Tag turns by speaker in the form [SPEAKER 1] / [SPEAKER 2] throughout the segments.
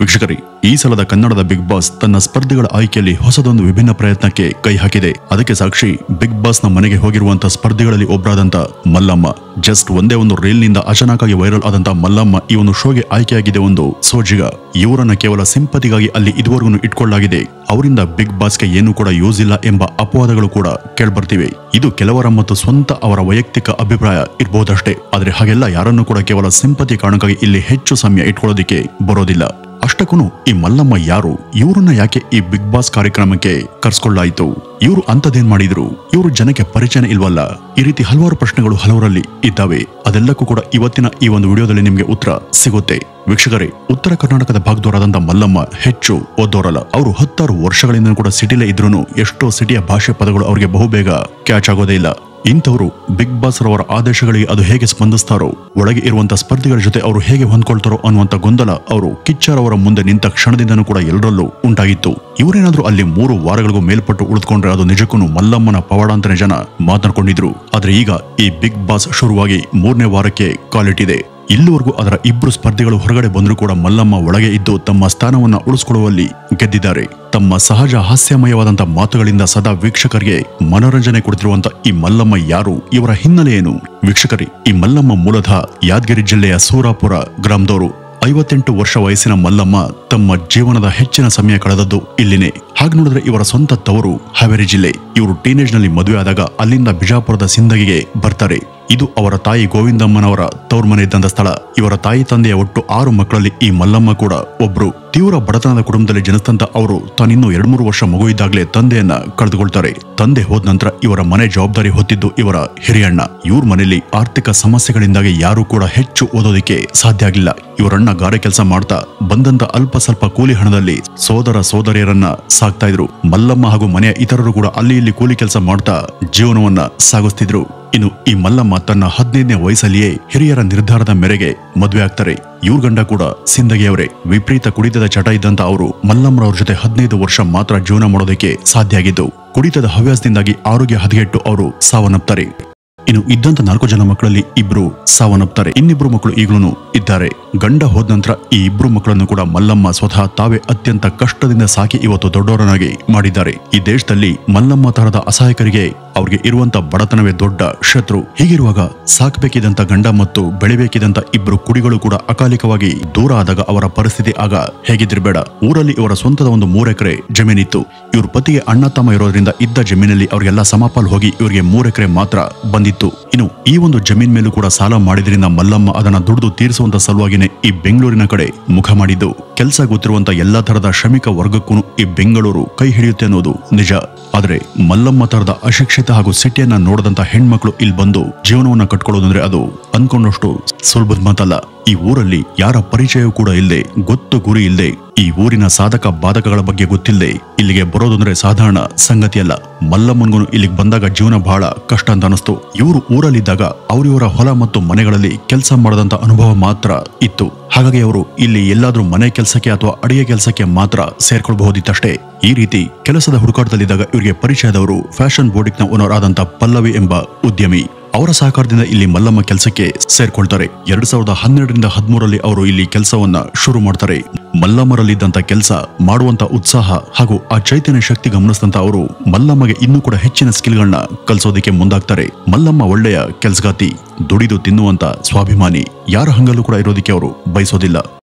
[SPEAKER 1] ವೀಕ್ಷಕರೇ, ಈ ಸಲದ ಕನ್ನಡದ ಬಿಗ್ ಬಾಸ್ ತನ್ನ ಸ್ಪರ್ಧಿಗಳ ಆಯ್ಕೆಯಲ್ಲಿ ಹೊಸದೊಂದು ವಿಭಿನ್ನ ಪ್ರಯತ್ನಕ್ಕೆ ಕೈ ಹಾಕಿದೆ. ಅದಕ್ಕೆ ಸಾಕ್ಷಿ ಬಿಗ್ ಬಾಸ್ ನ ಮನೆಗೆ ಹೋಗಿರುವಂತಹ ಸ್ಪರ್ಧಿಗಳಲ್ಲಿ ಒಬ್ಬರಾದಂತ ಮಲ್ಲಮ್ಮ. ಜಸ್ಟ್ ಒಂದೇ ಒಂದು ರೀಲ್ ನಿಂದ ಅಚಾನಕ್ಕಾಗಿ ವೈರಲ್ ಆದಂತ ಮಲ್ಲಮ್ಮ ಈ ಒಂದು ಶೋಗೆ ಆಯ್ಕೆಯಾಗಿದೆ ಒಂದು ಸೋಜಿಗ. ಇವರನ್ನ ಕೇವಲ ಸಿಂಪತಿಗಾಗಿ ಅಲ್ಲಿ ಇದುವರೆಗೂ ಇಟ್ಕೊಳ್ಳಲಾಗಿದೆ. ಅವರಿಂದ ಬಿಗ್ ಬಾಸ್ಗೆ ಏನು ಕೂಡ ಯೂಸ್ ಇಲ್ಲ ಎಂಬ ಅಪವಾದಗಳು ಕೂಡ ಕೇಳ್ಬರ್ತಿವೆ. ಇದು ಕೆಲವರ ಮತ್ತು ಸ್ವಂತ ಅವರ ವೈಯಕ್ತಿಕ ಅಭಿಪ್ರಾಯ ಇರಬಹುದಷ್ಟೇ. ಆದ್ರೆ ಹಾಗೆಲ್ಲ ಯಾರನ್ನು ಕೂಡ ಕೇವಲ ಸಿಂಪತಿ ಕಾರಣಕ್ಕಾಗಿ ಇಲ್ಲಿ ಹೆಚ್ಚು ಸಮಯ ಇಟ್ಕೊಳ್ಳೋದಿಕ್ಕೆ ಬರೋದಿಲ್ಲ. ಅಷ್ಟಕ್ಕೂ ಈ ಮಲ್ಲಮ್ಮ ಯಾರು? ಇವರನ್ನ ಯಾಕೆ ಈ ಬಿಗ್ ಬಾಸ್ ಕಾರ್ಯಕ್ರಮಕ್ಕೆ ಕರ್ಸ್ಕೊಳ್ಳಾಯಿತು? ಇವರು ಅಂತದೇನ್ ಮಾಡಿದ್ರು? ಇವರು ಜನಕ್ಕೆ ಪರಿಚಯ ಇಲ್ವಲ್ಲ? ಈ ರೀತಿ ಹಲವಾರು ಪ್ರಶ್ನೆಗಳು ಹಲವರಲ್ಲಿ ಇದ್ದಾವೆ. ಅದೆಲ್ಲಕ್ಕೂ ಕೂಡ ಇವತ್ತಿನ ಈ ಒಂದು ವಿಡಿಯೋದಲ್ಲಿ ನಿಮ್ಗೆ ಉತ್ತರ ಸಿಗುತ್ತೆ. ವೀಕ್ಷಕರೇ, ಉತ್ತರ ಕರ್ನಾಟಕದ ಭಾಗದವರಾದಂತ ಮಲ್ಲಮ್ಮ ಹೆಚ್ಚು ಓದೋರಲ್ಲ. ಅವರು 10 ವರ್ಷಗಳಿಂದ ಕೂಡ ಸಿಟಿಲೇ ಇದ್ರೂ ಎಷ್ಟೋ ಸಿಟಿಯ ಭಾಷೆ ಪದಗಳು ಅವರಿಗೆ ಬಹುಬೇಗ ಕ್ಯಾಚ್ ಆಗೋದೇ ಇಲ್ಲ. ಇಂಥವರು ಬಿಗ್ ಬಾಸ್ ರವರ ಆದೇಶಗಳಿಗೆ ಅದು ಹೇಗೆ ಸ್ಪಂದಿಸ್ತಾರೋ, ಒಳಗೆ ಇರುವಂತಹ ಸ್ಪರ್ಧಿಗಳ ಜೊತೆ ಅವರು ಹೇಗೆ ಹೊಂದ್ಕೊಳ್ತಾರೋ ಅನ್ನುವಂತ ಗೊಂದಲ ಅವರು ಕಿಚ್ಚರ್ ಅವರ ಮುಂದೆ ನಿಂತ ಕ್ಷಣದಿಂದನೂ ಕೂಡ ಎಲ್ಲರಲ್ಲೂ ಉಂಟಾಗಿತ್ತು. ಇವರೇನಾದ್ರೂ ಅಲ್ಲಿ 3 ವಾರಗಳಿಗೂ ಮೇಲ್ಪಟ್ಟು ಉಳಿದುಕೊಂಡ್ರೆ ಅದು ನಿಜಕ್ಕೂ ಮಲ್ಲಮ್ಮನ ಪವಾಡ ಅಂತಾನೆ ಜನ ಮಾತನಾಡ್ಕೊಂಡಿದ್ರು. ಆದ್ರೆ ಈಗ ಈ ಬಿಗ್ ಬಾಸ್ ಶುರುವಾಗಿ 3ನೇ ವಾರಕ್ಕೆ ಕಾಲಿಟ್ಟಿದೆ. ಇಲ್ಲಿವರೆಗೂ ಅದರ 2 ಸ್ಪರ್ಧಿಗಳು ಹೊರಗಡೆ ಬಂದರೂ ಕೂಡ ಮಲ್ಲಮ್ಮ ಒಳಗೆ ಇದ್ದು ತಮ್ಮ ಸ್ಥಾನವನ್ನ ಉಳಿಸಿಕೊಳ್ಳುವಲ್ಲಿ ಗೆದ್ದಿದ್ದಾರೆ. ತಮ್ಮ ಸಹಜ ಹಾಸ್ಯಮಯವಾದಂತ ಮಾತುಗಳಿಂದ ಸದಾ ವೀಕ್ಷಕರಿಗೆ ಮನೋರಂಜನೆ ಕೊಡ್ತಿರುವಂತ ಈ ಮಲ್ಲಮ್ಮ ಯಾರು? ಇವರ ಹಿನ್ನೆಲೆ ಏನು? ವೀಕ್ಷಕರೇ, ಈ ಮಲ್ಲಮ್ಮ ಮೂಲತಃ ಯಾದಗಿರಿ ಜಿಲ್ಲೆಯ ಸೂರಾಪುರ ಗ್ರಾಮದವರು. 58 ವರ್ಷ ವಯಸ್ಸಿನ ಮಲ್ಲಮ್ಮ ತಮ್ಮ ಜೀವನದ ಹೆಚ್ಚಿನ ಸಮಯ ಕಳೆದದ್ದು ಇಲ್ಲಿನೇ. ಹಾಗೆ ನೋಡಿದ್ರೆ ಇವರ ಸ್ವಂತ ತವರು ಹಾವೇರಿ ಜಿಲ್ಲೆ. ಇವರು ಟೀನೇಜ್ ನಲ್ಲಿ ಮದುವೆ ಆದಾಗ ಅಲ್ಲಿಂದ ಬಿಜಾಪುರದ ಸಿಂದಗಿಗೆ ಬರ್ತಾರೆ. ಇದು ಅವರ ತಾಯಿ ಗೋವಿಂದಮ್ಮನವರ ತವರು ಮನೆ ಇದ್ದಂತ ಸ್ಥಳ. ಇವರ ತಾಯಿ ತಂದೆಯ ಒಟ್ಟು 6 ಮಕ್ಕಳಲ್ಲಿ ಈ ಮಲ್ಲಮ್ಮ ಕೂಡ ಒಬ್ರು. ತೀವ್ರ ಬಡತನದ ಕುಟುಂಬದಲ್ಲಿ ಜನಿಸಿದಂತ ಅವರು ತಾನಿನ್ನೂ 2-3 ವರ್ಷ ಮಗು ಇದ್ದಾಗಲೇ ತಂದೆಯನ್ನ ಕಳೆದುಕೊಳ್ತಾರೆ. ತಂದೆ ಹೋದ ನಂತರ ಇವರ ಮನೆ ಜವಾಬ್ದಾರಿ ಹೊತ್ತಿದ್ದು ಇವರ ಹಿರಿಯಣ್ಣ. ಇವ್ರ ಮನೆಯಲ್ಲಿ ಆರ್ಥಿಕ ಸಮಸ್ಯೆಗಳಿಂದಾಗಿ ಯಾರು ಕೂಡ ಹೆಚ್ಚು ಓದೋದಿಕ್ಕೆ ಸಾಧ್ಯ ಆಗಿಲ್ಲ. ಇವರಣ್ಣ ಗಾರೆ ಕೆಲಸ ಮಾಡ್ತಾ ಬಂದಂತ ಅಲ್ಪ ಸ್ವಲ್ಪ ಕೂಲಿ ಹಣದಲ್ಲಿ ಸೋದರ ಸೋದರಿಯರನ್ನ ಸಾಕ್ತಾ ಇದ್ರು. ಮಲ್ಲಮ್ಮ ಹಾಗೂ ಮನೆಯ ಇತರರು ಕೂಡ ಅಲ್ಲಿ ಇಲ್ಲಿ ಕೂಲಿ ಕೆಲಸ ಮಾಡ್ತಾ ಜೀವನವನ್ನ ಸಾಗಿಸ್ತಿದ್ರು. ಇನ್ನು ಈ ಮಲ್ಲಮ್ಮ ತನ್ನ 15ನೇ ವಯಸ್ಸಲ್ಲಿಯೇ ಹಿರಿಯರ ನಿರ್ಧಾರದ ಮೇರೆಗೆ ಮದುವೆ ಆಗ್ತಾರೆ. ಇವ್ರ ಗಂಡ ಕೂಡ ಸಿಂದಗಿಯವರೇ. ವಿಪರೀತ ಕುಡಿತದ ಚಟ ಇದ್ದಂತ ಅವರು ಮಲ್ಲಮ್ಮರವ್ರ ಜೊತೆ 15 ವರ್ಷ ಮಾತ್ರ ಜೀವನ ಮಾಡೋದಕ್ಕೆ ಸಾಧ್ಯ ಆಗಿದ್ದು. ಕುಡಿತದ ಹವ್ಯಾಸದಿಂದಾಗಿ ಆರೋಗ್ಯ ಹದಗೆಟ್ಟು ಅವರು ಸಾವನ್ನಪ್ತಾರೆ. ಇನ್ನು ಇದ್ದಂತ 4 ಜನ ಮಕ್ಕಳಲ್ಲಿ 2 ಸಾವನ್ನಪ್ತಾರೆ. ಇನ್ನಿಬ್ರು ಮಕ್ಕಳು ಈಗಲೂ ಇದ್ದಾರೆ. ಗಂಡ ಹೋದ ನಂತರ ಈ 2 ಮಕ್ಕಳನ್ನು ಕೂಡ ಮಲ್ಲಮ್ಮ ಸ್ವತಃ ತಾವೇ ಅತ್ಯಂತ ಕಷ್ಟದಿಂದ ಸಾಕಿ ಇವತ್ತು ದೊಡ್ಡವರನ್ನಾಗಿ ಮಾಡಿದ್ದಾರೆ. ಈ ದೇಶದಲ್ಲಿ ಮಲ್ಲಮ್ಮ ತರಹದ ಅಸಹಾಯಕರಿಗೆ ಅವ್ರಿಗೆ ಇರುವಂತ ಬಡತನವೇ ದೊಡ್ಡ ಶತ್ರು. ಹೀಗಿರುವಾಗ ಸಾಕಬೇಕಿದಂತ ಗಂಡ ಮತ್ತು ಬೆಳಿಬೇಕಿದಂತ 2 ಕುಡಿಗಳು ಕೂಡ ಅಕಾಲಿಕವಾಗಿ ದೂರ ಆದಾಗ ಅವರ ಪರಿಸ್ಥಿತಿ ಆಗ ಹೇಗಿದ್ದಿರಬೇಡ. ಊರಲ್ಲಿ ಇವರ ಸ್ವಂತದ ಒಂದು 3 ಎಕರೆ ಜಮೀನಿತ್ತು. ಇವ್ರ ಪತಿಗೆ ಅಣ್ಣ ತಮ್ಮ ಇರೋದ್ರಿಂದ ಇದ್ದ ಜಮೀನಲ್ಲಿ ಅವ್ರಿಗೆಲ್ಲ ಸಮಪಾಲ್ ಹೋಗಿ ಇವರಿಗೆ 3 ಎಕರೆ ಮಾತ್ರ ಬಂದಿತ್ತು. ಇನ್ನು ಈ ಒಂದು ಜಮೀನ್ ಮೇಲೂ ಕೂಡ ಸಾಲ ಮಾಡಿದ್ರಿಂದ ಮಲ್ಲಮ್ಮ ಅದನ್ನ ದುಡಿದು ತೀರಿಸುವಂತ ಸಲುವಾಗಿನೇ ಈ ಬೆಂಗಳೂರಿನ ಕಡೆ ಮುಖ ಮಾಡಿದ್ದು. ಕೆಲಸ ಗೊತ್ತಿರುವಂತ ಎಲ್ಲಾ ತರದ ಶ್ರಮಿಕ ವರ್ಗಕ್ಕೂ ಈ ಬೆಂಗಳೂರು ಕೈ ಹಿಡಿಯುತ್ತೆ ಅನ್ನೋದು ನಿಜ. ಆದ್ರೆ ಮಲ್ಲಮ್ಮ ತರದ ಅಶಿಕ್ಷಿತ ಹಾಗೂ ಸಿಟಿಯನ್ನ ನೋಡದಂತ ಹೆಣ್ಮಕ್ಳು ಇಲ್ಲಿ ಬಂದು ಜೀವನವನ್ನ ಕಟ್ಕೊಳ್ಳೋದಂದ್ರೆ ಅದು ಅನ್ಕೊಂಡಷ್ಟು ಸುಲಭದ ಮಾತಲ್ಲ. ಈ ಊರಲ್ಲಿ ಯಾರ ಪರಿಚಯವೂ ಕೂಡ ಇಲ್ಲದೆ, ಗೊತ್ತು ಗುರಿ ಇಲ್ಲದೆ, ಈ ಊರಿನ ಸಾಧಕ ಬಾಧಕಗಳ ಬಗ್ಗೆ ಗೊತ್ತಿಲ್ಲದೆ ಇಲ್ಲಿಗೆ ಬರೋದಂದ್ರೆ ಸಾಧಾರಣ ಸಂಗತಿಯಲ್ಲ. ಮಲ್ಲಮ್ಮನ್ಗೂ ಇಲ್ಲಿಗೆ ಬಂದಾಗ ಜೀವನ ಬಹಳ ಕಷ್ಟ ಅಂತ ಅನಿಸ್ತು. ಇವರು ಊರಲ್ಲಿದ್ದಾಗ ಅವರಿವರ ಹೊಲ ಮತ್ತು ಮನೆಗಳಲ್ಲಿ ಕೆಲಸ ಮಾಡದಂತ ಅನುಭವ ಮಾತ್ರ ಇತ್ತು. ಹಾಗಾಗಿ ಅವರು ಇಲ್ಲಿ ಎಲ್ಲಾದ್ರೂ ಮನೆ ಕೆಲಸಕ್ಕೆ ಅಥವಾ ಅಡಿಗೆ ಕೆಲಸಕ್ಕೆ ಮಾತ್ರ ಸೇರ್ಕೊಳ್ಬಹುದಿತ್ತಷ್ಟೇ. ಈ ರೀತಿ ಕೆಲಸದ ಹುಡುಕಾಟದಲ್ಲಿದ್ದಾಗ ಇವರಿಗೆ ಪರಿಚಯದವರು ಫ್ಯಾಷನ್ ಬೋಟಿಕ್ ನ ಓನರ್ ಆದಂತ ಪಲ್ಲವಿ ಎಂಬ ಉದ್ಯಮಿ. ಅವರ ಸಹಕಾರದಿಂದ ಇಲ್ಲಿ ಮಲ್ಲಮ್ಮ ಕೆಲಸಕ್ಕೆ ಸೇರ್ಕೊಳ್ತಾರೆ. 2012ರಿಂದ 13ರಲ್ಲಿ ಅವರು ಇಲ್ಲಿ ಕೆಲಸವನ್ನ ಶುರು ಮಾಡ್ತಾರೆ. ಮಲ್ಲಮ್ಮರಲ್ಲಿದ್ದಂತ ಕೆಲಸ ಮಾಡುವಂತ ಉತ್ಸಾಹ ಹಾಗೂ ಆ ಚೈತನ್ಯ ಶಕ್ತಿ ಗಮನಿಸಿದಂತ ಅವರು ಮಲ್ಲಮ್ಮಗೆ ಇನ್ನೂ ಕೂಡ ಹೆಚ್ಚಿನ ಸ್ಕಿಲ್ಗಳನ್ನ ಕಲಿಸೋದಕ್ಕೆ ಮುಂದಾಗ್ತಾರೆ. ಮಲ್ಲಮ್ಮ ಒಳ್ಳೆಯ ಕೆಲಸಗಾತಿ, ದುಡಿದು ತಿನ್ನುವಂತ ಸ್ವಾಭಿಮಾನಿ, ಯಾರ ಹಂಗಲ್ಲೂ ಕೂಡ ಇರೋದಕ್ಕೆ ಅವರು ಬಯಸೋದಿಲ್ಲ.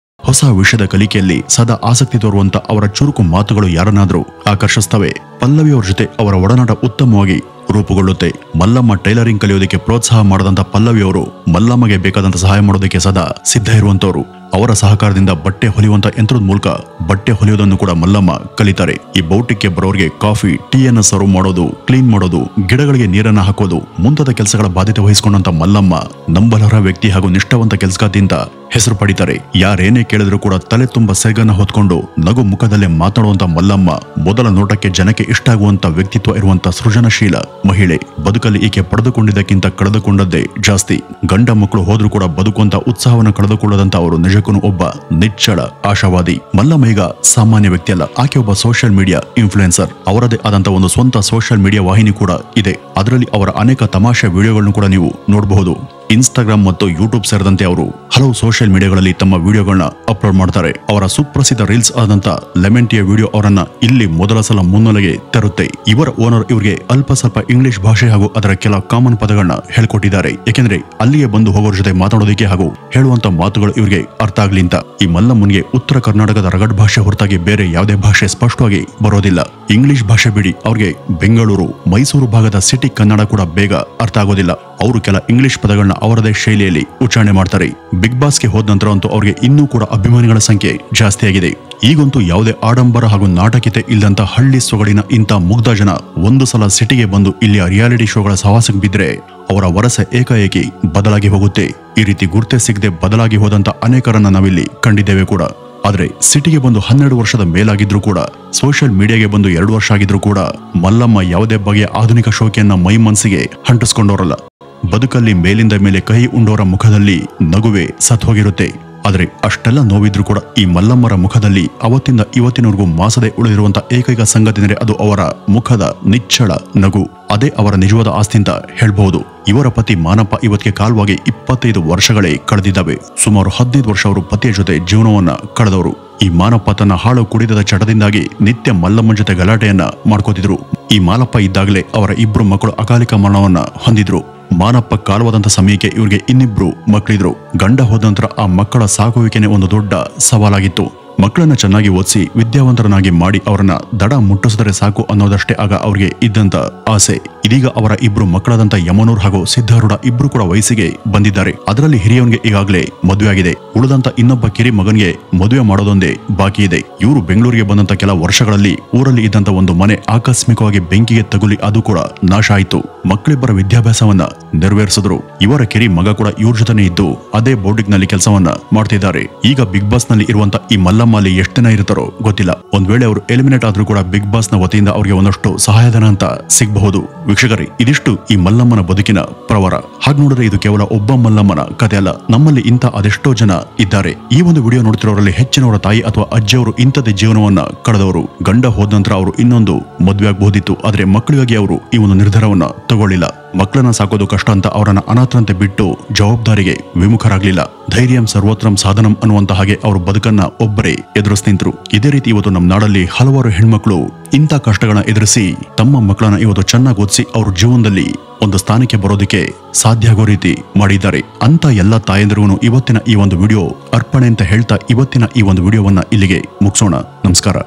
[SPEAKER 1] ಹೊಸ ವಿಷಯದ ಕಲಿಕೆಯಲ್ಲಿ ಸದಾ ಆಸಕ್ತಿ ತೋರುವಂತ ಅವರ ಚುರುಕು ಮಾತುಗಳು ಯಾರನ್ನಾದ್ರೂ ಆಕರ್ಷಿಸ್ತವೆ. ಪಲ್ಲವಿ ಅವರ ಜೊತೆ ಅವರ ಒಡನಾಟ ಉತ್ತಮವಾಗಿ ರೂಪುಗೊಳ್ಳುತ್ತೆ. ಮಲ್ಲಮ್ಮ ಟೈಲರಿಂಗ್ ಕಲಿಯೋದಕ್ಕೆ ಪ್ರೋತ್ಸಾಹ ಮಾಡದಂತ ಪಲ್ಲವಿ ಅವರು ಮಲ್ಲಮ್ಮಗೆ ಬೇಕಾದಂತ ಸಹಾಯ ಮಾಡೋದಕ್ಕೆ ಸದಾ ಸಿದ್ಧ ಇರುವಂತವರು. ಅವರ ಸಹಕಾರದಿಂದ ಬಟ್ಟೆ ಹೊಲಿಯುವಂತ ಯಂತ್ರದ ಮೂಲಕ ಬಟ್ಟೆ ಹೊಲಿಯೋದನ್ನು ಕೂಡ ಮಲ್ಲಮ್ಮ ಕಲಿತಾರೆ. ಈ ಬೋಟಿಕ್ಕೆ ಬರೋರಿಗೆ ಕಾಫಿ, ಟೀಯನ್ನ ಸರ್ವ್ ಮಾಡೋದು, ಕ್ಲೀನ್ ಮಾಡೋದು, ಗಿಡಗಳಿಗೆ ನೀರನ್ನ ಹಾಕೋದು ಮುಂತಾದ ಕೆಲಸಗಳ ಬಾಧ್ಯತೆ ವಹಿಸಿಕೊಂಡಂತ ಮಲ್ಲಮ್ಮ ನಂಬಲರ್ಹ ವ್ಯಕ್ತಿ ಹಾಗೂ ನಿಷ್ಠಾವಂತ ಕೆಲಸಗಾತಿಯಿಂದ ಹೆಸರು ಪಡಿತಾರೆ. ಯಾರೇನೇ ಕೇಳಿದ್ರು ಕೂಡ ತಲೆ ತುಂಬ ಸೆಗನ್ನ ಹೊತ್ಕೊಂಡು ನಗು ಮುಖದಲ್ಲೇ ಮಾತನಾಡುವಂತ ಮಲ್ಲಮ್ಮ ಮೊದಲ ನೋಟಕ್ಕೆ ಜನಕ್ಕೆ ಇಷ್ಟ ಆಗುವಂತ ವ್ಯಕ್ತಿತ್ವ ಇರುವಂತ ಸೃಜನಶೀಲ ಮಹಿಳೆ. ಬದುಕಲ್ಲಿ ಈಕೆ ಪಡೆದುಕೊಂಡಿದ್ದಕ್ಕಿಂತ ಕಳೆದುಕೊಂಡದ್ದೇ ಜಾಸ್ತಿ. ಗಂಡ ಮಕ್ಕಳು ಹೋದ್ರೂ ಕೂಡ ಬದುಕುವಂತ ಉತ್ಸಾಹವನ್ನು ಕಳೆದುಕೊಳ್ಳದಂತ ಅವರು ನಿಜಕ್ಕೂ ಒಬ್ಬ ನಿಚ್ಚಳ ಆಶಾವಾದಿ. ಮಲ್ಲಮ್ಮ ಈಗ ಸಾಮಾನ್ಯ ವ್ಯಕ್ತಿ ಅಲ್ಲ. ಆಕೆ ಒಬ್ಬ ಸೋಷಿಯಲ್ ಮೀಡಿಯಾ ಇನ್ಫ್ಲುಯೆನ್ಸರ್. ಅವರದೇ ಆದಂತ ಒಂದು ಸ್ವಂತ ಸೋಷಿಯಲ್ ಮೀಡಿಯಾ ವಾಹಿನಿ ಕೂಡ ಇದೆ. ಅದರಲ್ಲಿ ಅವರ ಅನೇಕ ತಮಾಷೆ ವಿಡಿಯೋಗಳನ್ನು ಕೂಡ ನೀವು ನೋಡಬಹುದು. ಇನ್ಸ್ಟಾಗ್ರಾಮ್ ಮತ್ತು ಯೂಟ್ಯೂಬ್ ಸೇರಿದಂತೆ ಅವರು ಹಲವು ಸೋಷಿಯಲ್ ಮೀಡಿಯಾಗಳಲ್ಲಿ ತಮ್ಮ ವಿಡಿಯೋಗಳನ್ನ ಅಪ್ಲೋಡ್ ಮಾಡ್ತಾರೆ. ಅವರ ಸುಪ್ರಸಿದ್ಧ ರೀಲ್ಸ್ ಆದಂತ ಲೆಮನ್ ಟೀಯ ವಿಡಿಯೋ ಅವರನ್ನ ಇಲ್ಲಿ ಮೊದಲ ಸಲ ಮುನ್ನೆಲೆಗೆ ತರುತ್ತೆ. ಇವರ ಓನರ್ ಇವರಿಗೆ ಅಲ್ಪ ಸ್ವಲ್ಪ ಇಂಗ್ಲಿಷ್ ಭಾಷೆ ಹಾಗೂ ಅದರ ಕೆಲ ಕಾಮನ್ ಪದಗಳನ್ನ ಹೇಳ್ಕೊಟ್ಟಿದ್ದಾರೆ. ಯಾಕೆಂದ್ರೆ ಅಲ್ಲಿಗೆ ಬಂದು ಹೋಗೋರ ಜೊತೆ ಮಾತಾಡೋದಕ್ಕೆ ಹಾಗೂ ಹೇಳುವಂತ ಮಾತುಗಳು ಇವರಿಗೆ ಅರ್ಥ ಆಗ್ಲಿ ಅಂತ. ಈ ಮಲ್ಲಮ್ಮನಿಗೆ ಉತ್ತರ ಕರ್ನಾಟಕದ ರಗಡ್ ಭಾಷೆ ಹೊರತಾಗಿ ಬೇರೆ ಯಾವುದೇ ಭಾಷೆ ಸ್ಪಷ್ಟವಾಗಿ ಬರೋದಿಲ್ಲ. ಇಂಗ್ಲಿಷ್ ಭಾಷೆ ಬಿಡಿ, ಅವ್ರಿಗೆ ಬೆಂಗಳೂರು ಮೈಸೂರು ಭಾಗದ ಸಿಟಿ ಕನ್ನಡ ಕೂಡ ಬೇಗ ಅರ್ಥ ಆಗೋದಿಲ್ಲ. ಅವರು ಕೆಲ ಇಂಗ್ಲಿಷ್ ಪದಗಳನ್ನ ಅವರದೇ ಶೈಲಿಯಲ್ಲಿ ಉಚ್ಚಾರಣೆ ಮಾಡ್ತಾರೆ. ಬಿಗ್ ಬಾಸ್ಗೆ ಹೋದ ನಂತರ ಅಂತೂ ಅವ್ರಿಗೆ ಇನ್ನೂ ಕೂಡ ಅಭಿಮಾನಿಗಳ ಸಂಖ್ಯೆ ಜಾಸ್ತಿ ಆಗಿದೆ. ಈಗಂತೂ ಯಾವುದೇ ಆಡಂಬರ ಹಾಗೂ ನಾಟಕೀಯತೆ ಇಲ್ಲದಂತ ಹಳ್ಳಿ ಸೊಗಡಿನ ಇಂಥ ಮುಗ್ಧ ಜನ ಒಂದು ಸಲ ಸಿಟಿಗೆ ಬಂದು ಇಲ್ಲಿಯ ರಿಯಾಲಿಟಿ ಶೋಗಳ ಸಹವಾಸಕ್ಕೆ ಬಿದ್ದರೆ ಅವರ ವರಸೆ ಏಕಾಏಕಿ ಬದಲಾಗಿ ಹೋಗುತ್ತೆ. ಈ ರೀತಿ ಗುರ್ತೆ ಸಿಗದೆ ಬದಲಾಗಿ ಹೋದಂತ ಅನೇಕರನ್ನ ನಾವಿಲ್ಲಿ ಕಂಡಿದ್ದೇವೆ ಕೂಡ. ಆದ್ರೆ ಸಿಟಿಗೆ ಬಂದು 12 ವರ್ಷದ ಮೇಲಾಗಿದ್ರು ಕೂಡ, ಸೋಷಿಯಲ್ ಮೀಡಿಯಾಗೆ ಬಂದು 2 ವರ್ಷ ಆಗಿದ್ರು ಕೂಡ ಮಲ್ಲಮ್ಮ ಯಾವುದೇ ಬಗೆಯ ಆಧುನಿಕ ಶೋಕಿಯನ್ನ ಮೈ ಮನಸ್ಸಿಗೆ ಅಂಟಿಸ್ಕೊಂಡವರಲ್ಲ. ಬದುಕಲ್ಲಿ ಮೇಲಿಂದ ಮೇಲೆ ಕಹಿ ಉಂಡೋರ ಮುಖದಲ್ಲಿ ನಗುವೆ ಸತ್ ಹೋಗಿರುತ್ತೆ. ಆದ್ರೆ ಅಷ್ಟೆಲ್ಲ ನೋವಿದ್ರು ಕೂಡ ಈ ಮಲ್ಲಮ್ಮರ ಮುಖದಲ್ಲಿ ಅವತ್ತಿಂದ ಇವತ್ತಿನವರೆಗೂ ಮಾಸದೆ ಉಳಿದಿರುವಂತ ಏಕೈಕ ಸಂಗತಿ ಅಂದರೆ ಅದು ಅವರ ಮುಖದ ನಿಚ್ಚಳ ನಗು. ಅದೇ ಅವರ ನಿಜವಾದ ಆಸ್ತಿ ಅಂತ ಹೇಳ್ಬಹುದು. ಇವರ ಪತಿ ಮಾನಪ್ಪ ಇವತ್ತಿಗೆ ಕಾಲವಾಗಿ 25 ವರ್ಷಗಳೇ ಕಳೆದಿದ್ದಾವೆ. ಸುಮಾರು 15 ವರ್ಷ ಅವರು ಪತಿಯ ಜೊತೆ ಜೀವನವನ್ನ ಕಳೆದವರು. ಈ ಮಾನಪ್ಪ ತನ್ನ ಹಾಳು ಕುಡಿತದ ಚಟದಿಂದಾಗಿ ನಿತ್ಯ ಮಲ್ಲಮ್ಮನ ಜೊತೆ ಗಲಾಟೆಯನ್ನ ಮಾಡ್ಕೋತಿದ್ರು. ಈ ಮಾಲಪ್ಪ ಇದ್ದಾಗಲೇ ಅವರ 2 ಮಕ್ಕಳು ಅಕಾಲಿಕ ಮರಣವನ್ನ ಹೊಂದಿದ್ರು. ಮಾನಪ್ಪ ಕಾಲವಾದಂತ ಸಮಯಕ್ಕೆ ಇವ್ರಿಗೆ ಇನ್ನಿಬ್ರು ಮಕ್ಕಳಿದ್ರು. ಗಂಡ ಹೋದ ನಂತರ ಆ ಮಕ್ಕಳ ಸಾಕುವಿಕೆನೆ ಒಂದು ದೊಡ್ಡ ಸವಾಲಾಗಿತ್ತು. ಮಕ್ಕಳನ್ನ ಚೆನ್ನಾಗಿ ಓದಿಸಿ ವಿದ್ಯಾವಂತರನ್ನಾಗಿ ಮಾಡಿ ಅವರನ್ನ ದಡ ಮುಟ್ಟಿಸಿದರೆ ಸಾಕು ಅನ್ನೋದಷ್ಟೇ ಆಗ ಅವ್ರಿಗೆ ಇದ್ದಂತ ಆಸೆ. ಇದೀಗ ಅವರ 2 ಮಕ್ಕಳಾದಂತ ಯಮನೂರ್ ಹಾಗೂ ಸಿದ್ಧಾರೂಢ ಇಬ್ರು ಕೂಡ ವಯಸ್ಸಿಗೆ ಬಂದಿದ್ದಾರೆ. ಅದರಲ್ಲಿ ಹಿರಿಯವನಿಗೆ ಈಗಾಗಲೇ ಮದುವೆ ಆಗಿದೆ. ಉಳಿದಂತ ಇನ್ನೊಬ್ಬ ಕಿರಿ ಮಗನಿಗೆ ಮದುವೆ ಮಾಡೋದೊಂದೇ ಬಾಕಿ ಇದೆ. ಇವರು ಬೆಂಗಳೂರಿಗೆ ಬಂದಂತ ಕೆಲ ವರ್ಷಗಳಲ್ಲಿ ಊರಲ್ಲಿ ಇದ್ದಂತ ಒಂದು ಮನೆ ಆಕಸ್ಮಿಕವಾಗಿ ಬೆಂಕಿಗೆ ತಗುಲಿ ಅದು ಕೂಡ ನಾಶ ಆಯಿತು. ಮಕ್ಕಳಿಬ್ಬರ ವಿದ್ಯಾಭ್ಯಾಸವನ್ನ ನೆರವೇರಿಸಿದ್ರು. ಇವರ ಕಿರಿ ಮಗ ಕೂಡ ಇವ್ರ ಜೊತೆನೇ ಇದ್ದು ಅದೇ ಬೋರ್ಡಿಂಗ್ ನಲ್ಲಿ ಕೆಲಸವನ್ನ ಮಾಡ್ತಿದ್ದಾರೆ. ಈಗ ಬಿಗ್ ಬಾಸ್ ನಲ್ಲಿ ಇರುವಂತ ಈ ಮಲ್ಲಮ್ಮ ಅಲ್ಲಿ ಎಷ್ಟು ದಿನ ಇರ್ತಾರೋ ಗೊತ್ತಿಲ್ಲ. ಒಂದ್ ವೇಳೆ ಅವರು ಎಲಿಮಿನೇಟ್ ಆದ್ರೂ ಕೂಡ ಬಿಗ್ ಬಾಸ್ ನ ವತಿಯಿಂದ ಅವರಿಗೆ ಒಂದಷ್ಟು ಸಹಾಯಧನ ಅಂತ ಸಿಗಬಹುದು. ವೀಕ್ಷಕರೇ, ಇದಿಷ್ಟು ಈ ಮಲ್ಲಮ್ಮನ ಬದುಕಿನ ಪ್ರವರ. ಹಾಗೆ ನೋಡಿದ್ರೆ ಇದು ಕೇವಲ ಒಬ್ಬ ಮಲ್ಲಮ್ಮನ ಕಥೆ ಅಲ್ಲ. ನಮ್ಮಲ್ಲಿ ಇಂಥ ಅದೆಷ್ಟೋ ಜನ ಇದ್ದಾರೆ. ಈ ಒಂದು ವಿಡಿಯೋ ನೋಡ್ತಿರೋರಲ್ಲಿ ಹೆಚ್ಚಿನವರ ತಾಯಿ ಅಥವಾ ಅಜ್ಜಿಯವರು ಇಂಥದ್ದೇ ಜೀವನವನ್ನ ಕಳೆದವರು. ಗಂಡ ಹೋದ ನಂತರ ಅವರು ಇನ್ನೊಂದು ಮದುವೆ ಆಗಬಹುದಿತ್ತು. ಆದ್ರೆ ಮಕ್ಕಳಿಗಾಗಿ ಅವರು ಈ ಒಂದು ನಿರ್ಧಾರವನ್ನ ತಗೊಳ್ಳಿಲ್ಲ. ಮಕ್ಕಳನ್ನ ಸಾಕೋದು ಕಷ್ಟ ಅಂತ ಅವರನ್ನ ಅನಾಥರಂತೆ ಬಿಟ್ಟು ಜವಾಬ್ದಾರಿಗೆ ವಿಮುಖರಾಗ್ಲಿಲ್ಲ. ಧೈರ್ಯಂ ಸರ್ವೋತ್ರಂ ಸಾಧನಂ ಅನ್ನುವಂತ ಹಾಗೆ ಅವರು ಬದುಕನ್ನ ಒಬ್ಬರೇ ಎದುರಿಸಿ ನಿಂತರು. ಇದೇ ರೀತಿ ಇವತ್ತು ನಮ್ಮ ನಾಡಲ್ಲಿ ಹಲವಾರು ಹೆಣ್ಮಕ್ಳು ಇಂಥ ಕಷ್ಟಗಳನ್ನ ಎದುರಿಸಿ ತಮ್ಮ ಮಕ್ಕಳನ್ನ ಇವತ್ತು ಚೆನ್ನಾಗಿ ಓದಿಸಿ ಅವ್ರ ಜೀವನದಲ್ಲಿ ಒಂದು ಸ್ಥಾನಕ್ಕೆ ಬರೋದಕ್ಕೆ ಸಾಧ್ಯ ಆಗೋ ರೀತಿ ಮಾಡಿದ್ದಾರೆ. ಅಂತ ಎಲ್ಲ ತಾಯಂದಿರಿಗೂ ಇವತ್ತಿನ ಈ ಒಂದು ವಿಡಿಯೋ ಅರ್ಪಣೆ ಅಂತ ಹೇಳ್ತಾ ಇವತ್ತಿನ ಈ ಒಂದು ವಿಡಿಯೋವನ್ನ ಇಲ್ಲಿಗೆ ಮುಗಿಸೋಣ. ನಮಸ್ಕಾರ.